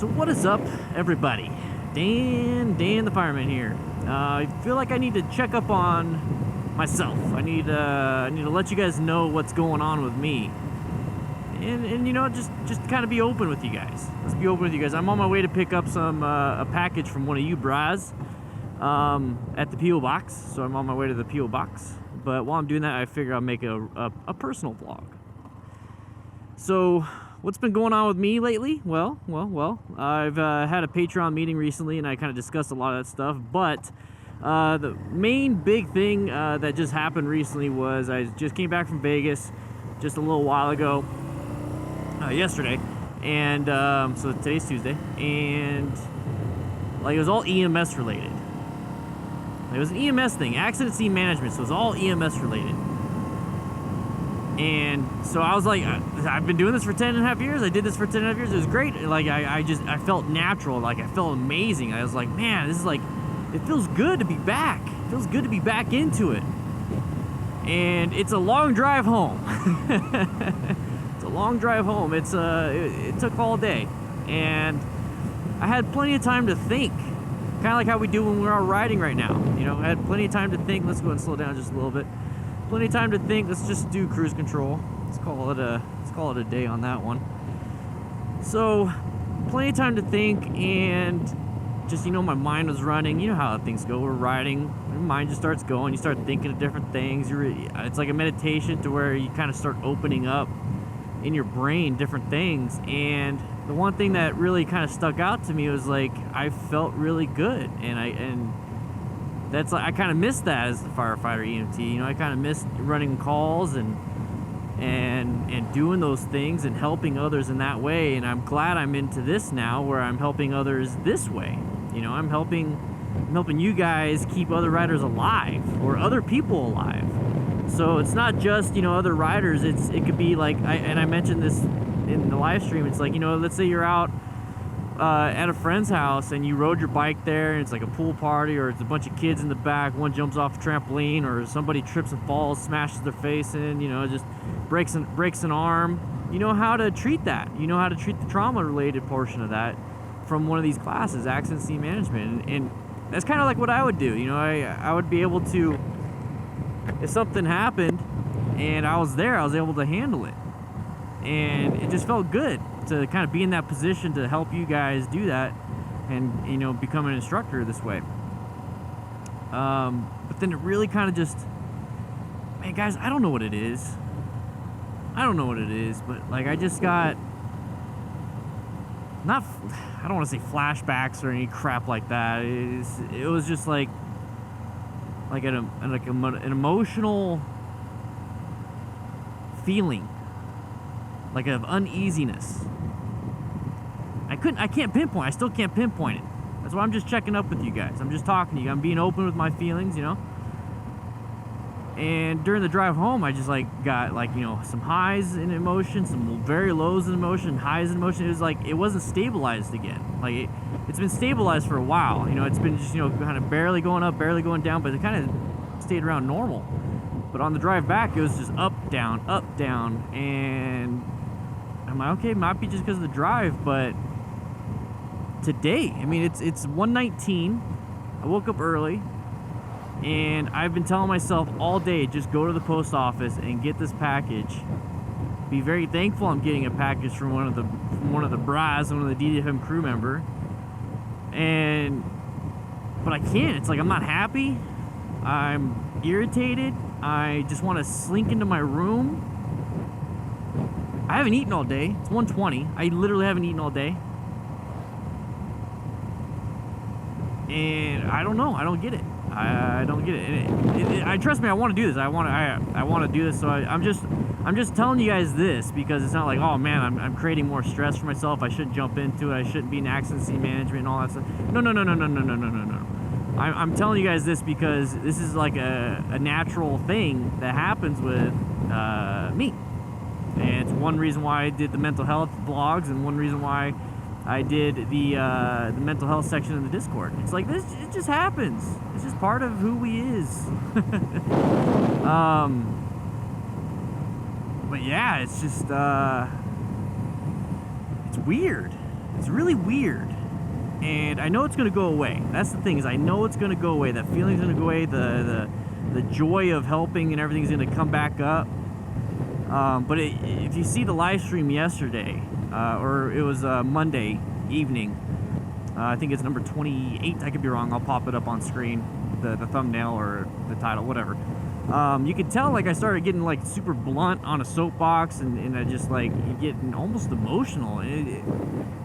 So what is up, everybody? Dan the fireman here. I feel like I need to check up on myself. I need to let you guys know what's going on with me, and you know, just kind of be open with you guys. Let's be open with you guys. I'm on my way to pick up a package from one of you bras at the P.O. box. So I'm on my way to the P.O. box. But while I'm doing that, I figure I'll make a personal vlog. So what's been going on with me lately? Well, I've had a Patreon meeting recently, and I kind of discussed a lot of that stuff. But the main big thing that just happened recently was I just came back from Vegas just a little while ago, yesterday, and so today's Tuesday, and like it was all EMS related. It was an EMS thing, accident scene management, so it was all EMS related. And so I was like, I've been doing this for 10.5 years. I did this for 10.5 years. It was great. Like, I felt natural. Like, I felt amazing. I was like, man, this is like, it feels good to be back. It feels good to be back into it. And it's a long drive home. It's a long drive home. It took all day. And I had plenty of time to think. Kind of like how we do when we're out riding right now. You know, I had plenty of time to think. Let's go and slow down just a little bit. Plenty of time to think. Let's just do cruise control. Let's call it a day on that one. So, plenty of time to think, and just, you know, my mind was running. You know how things go. We're riding. Your mind just starts going. You start thinking of different things. It's like a meditation to where you kind of start opening up in your brain different things. And the one thing that really kind of stuck out to me was like I felt really good, and that's like I kind of missed that as a firefighter EMT. You know, I kind of missed running calls and doing those things and helping others in that way. And I'm glad I'm into this now, where I'm helping others this way. You know, I'm helping you guys keep other riders alive, or other people alive. So it's not just, you know, other riders. It could be like I mentioned this in the live stream. It's like, you know, let's say you're out at a friend's house and you rode your bike there, and it's like a pool party, or it's a bunch of kids in the back, one jumps off a trampoline, or somebody trips and falls, smashes their face in, you know, just breaks an arm. You know how to treat that. You know how to treat the trauma related portion of that from one of these classes, accident scene management. And that's kind of like what I would do. You know, I would be able to, if something happened and I was there, I was able to handle it. And it just felt good to kind of be in that position to help you guys do that and, you know, become an instructor this way. But then it really kind of just, man, guys, I don't know what it is. But like I just got, I don't want to say flashbacks or any crap like that. It was just like an emotional feeling, like of uneasiness. I can't pinpoint. I still can't pinpoint it. That's why I'm just checking up with you guys. I'm just talking to you. I'm being open with my feelings, you know. And during the drive home, I just like got like, you know, some highs in emotion, some very lows in emotion, highs in emotion. It was like it wasn't stabilized again. Like it's been stabilized for a while. You know, it's been just, you know, kind of barely going up, barely going down, but it kind of stayed around normal. But on the drive back, it was just up, down, and I'm like, okay, it might be just because of the drive, but today, I mean, it's 1:19. I woke up early, and I've been telling myself all day, just go to the post office and get this package. Be very thankful I'm getting a package from one of the bras, one of the DDFM crew member. But I can't. It's like I'm not happy. I'm irritated. I just want to slink into my room. I haven't eaten all day. It's 1:20. I literally haven't eaten all day. And I don't know. I don't get it. I don't get it. I trust me. I want to do this. I want to do this. So I'm just telling you guys this because it's not like, oh man, I'm creating more stress for myself. I shouldn't jump into it. I shouldn't be in accident scene management and all that stuff. No. I'm telling you guys this because this is like a natural thing that happens with me. And it's one reason why I did the mental health vlogs, and one reason why I did the mental health section in the Discord. It's like this, it just happens. It's just part of who we is. But yeah, it's just it's weird. It's really weird. And I know it's going to go away. That's the thing, is I know it's going to go away. That feeling's going to go away. The joy of helping and everything's going to come back up. But if you see the live stream yesterday, or it was Monday evening, I think it's number 28. I could be wrong. I'll pop it up on screen, the thumbnail or the title, whatever. You could tell, like, I started getting, like, super blunt on a soapbox, and I just, like, getting almost emotional.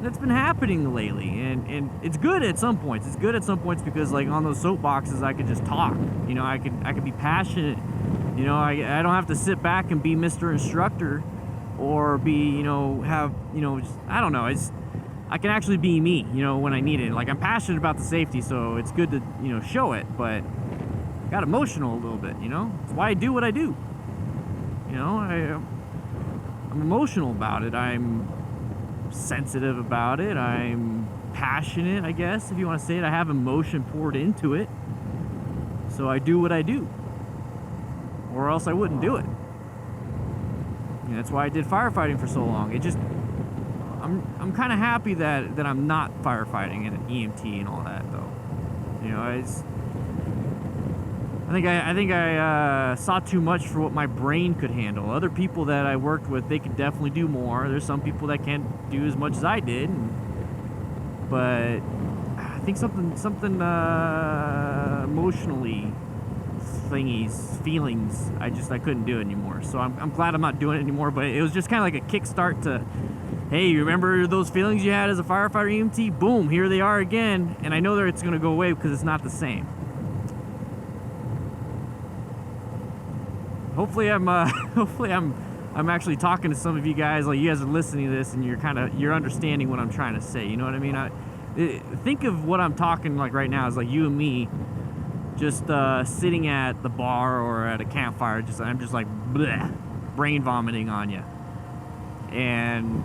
That's been happening lately, and it's good at some points. It's good at some points because, like, on those soapboxes, I could just talk. You know, I could be passionate. You know, I don't have to sit back and be Mr. Instructor, or be, you know, have, you know, just, I don't know. I can actually be me, you know, when I need it. Like, I'm passionate about the safety, so it's good to, you know, show it, but I got emotional a little bit, you know? That's why I do what I do. You know, I'm emotional about it. I'm sensitive about it. I'm passionate, I guess, if you want to say it. I have emotion poured into it. So I do what I do. Or else I wouldn't do it. And that's why I did firefighting for so long. It just, I'm kind of happy that I'm not firefighting and an EMT and all that, though. You know, I think I saw too much for what my brain could handle. Other people that I worked with, they could definitely do more. There's some people that can't do as much as I did, but I think something emotionally feelings. I couldn't do it anymore. So I'm glad I'm not doing it anymore. But it was just kind of like a kickstart to, hey, you remember those feelings you had as a firefighter EMT? Boom, here they are again. And I know that it's going to go away because it's not the same. Hopefully I'm actually talking to some of you guys, like you guys are listening to this and you're understanding what I'm trying to say. You know what I mean? Think of what I'm talking like right now as like you and me just sitting at the bar or at a campfire. I'm just like bleh, brain vomiting on you. And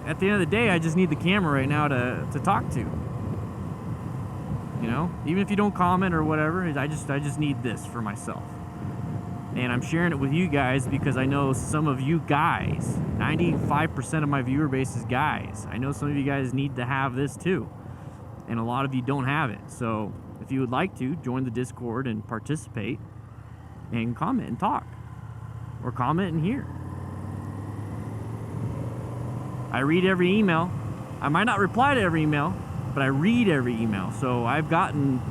at the end of the day, I just need the camera right now to talk to. You know, even if you don't comment or whatever, I just need this for myself. And I'm sharing it with you guys because I know some of you guys, 95% of my viewer base is guys. I know some of you guys need to have this too. And a lot of you don't have it. So if you would like to, join the Discord and participate and comment and talk. Or comment and hear. I read every email. I might not reply to every email, but I read every email. So I've gotten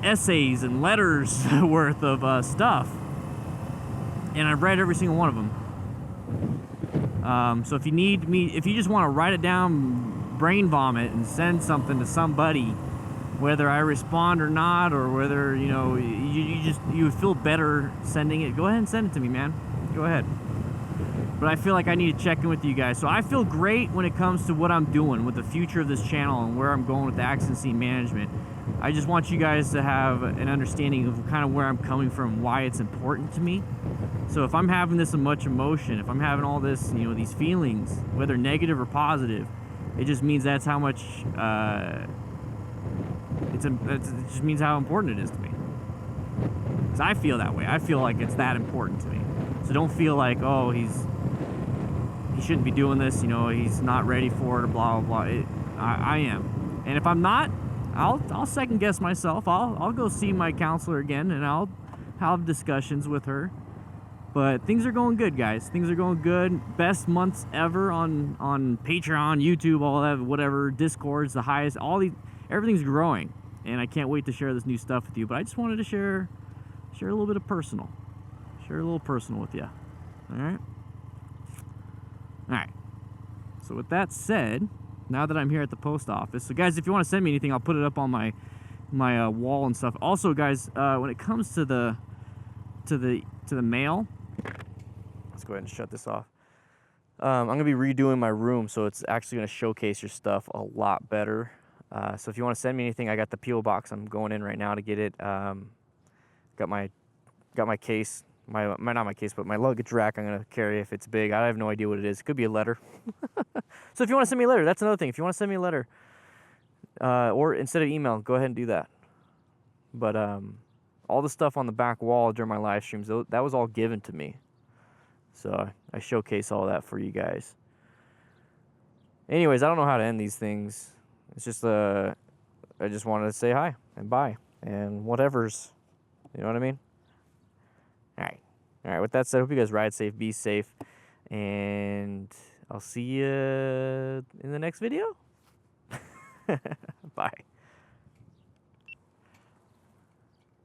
essays and letters worth of stuff. And I've read every single one of them. So if you need me, if you just want to write it down, brain vomit, and send something to somebody, whether I respond or not, or whether, you know, you would feel better sending it, go ahead and send it to me, man. Go ahead. But I feel like I need to check in with you guys. So I feel great when it comes to what I'm doing with the future of this channel and where I'm going with the accident scene management. I just want you guys to have an understanding of kind of where I'm coming from, why it's important to me. So if I'm having this much emotion, if I'm having all this, you know, these feelings, whether negative or positive, it just means that's how much, it just means how important it is to me. Because I feel that way. I feel like it's that important to me. So don't feel like, oh, he shouldn't be doing this, you know, he's not ready for it, or blah, blah, blah. I am. And if I'm not, I'll second guess myself. I'll go see my counselor again, and I'll have discussions with her. But things are going good, guys. Things are going good. Best months ever on Patreon, YouTube, all that, whatever. Discord's the highest. Everything's growing, and I can't wait to share this new stuff with you. But I just wanted to share a little bit of personal. Share a little personal with you. All right. All right. So with that said, now that I'm here at the post office, so guys, if you want to send me anything, I'll put it up on my wall and stuff. Also, guys, when it comes to the mail, let's go ahead and shut this off. I'm gonna be redoing my room, so it's actually gonna showcase your stuff a lot better. So if you want to send me anything, I got the PO box. I'm going in right now to get it. Got my case. Not my case, but my luggage rack I'm gonna carry if it's big. I have no idea what it is. It could be a letter. So if you want to send me a letter, that's another thing. If you want to send me a letter, or instead of email, go ahead and do that. But all the stuff on the back wall during my live streams, that was all given to me. So I showcase all that for you guys. Anyways, I don't know how to end these things. It's just I just wanted to say hi and bye and whatever's. You know what I mean? All right. With that said, hope you guys ride safe, be safe, and I'll see you in the next video. Bye.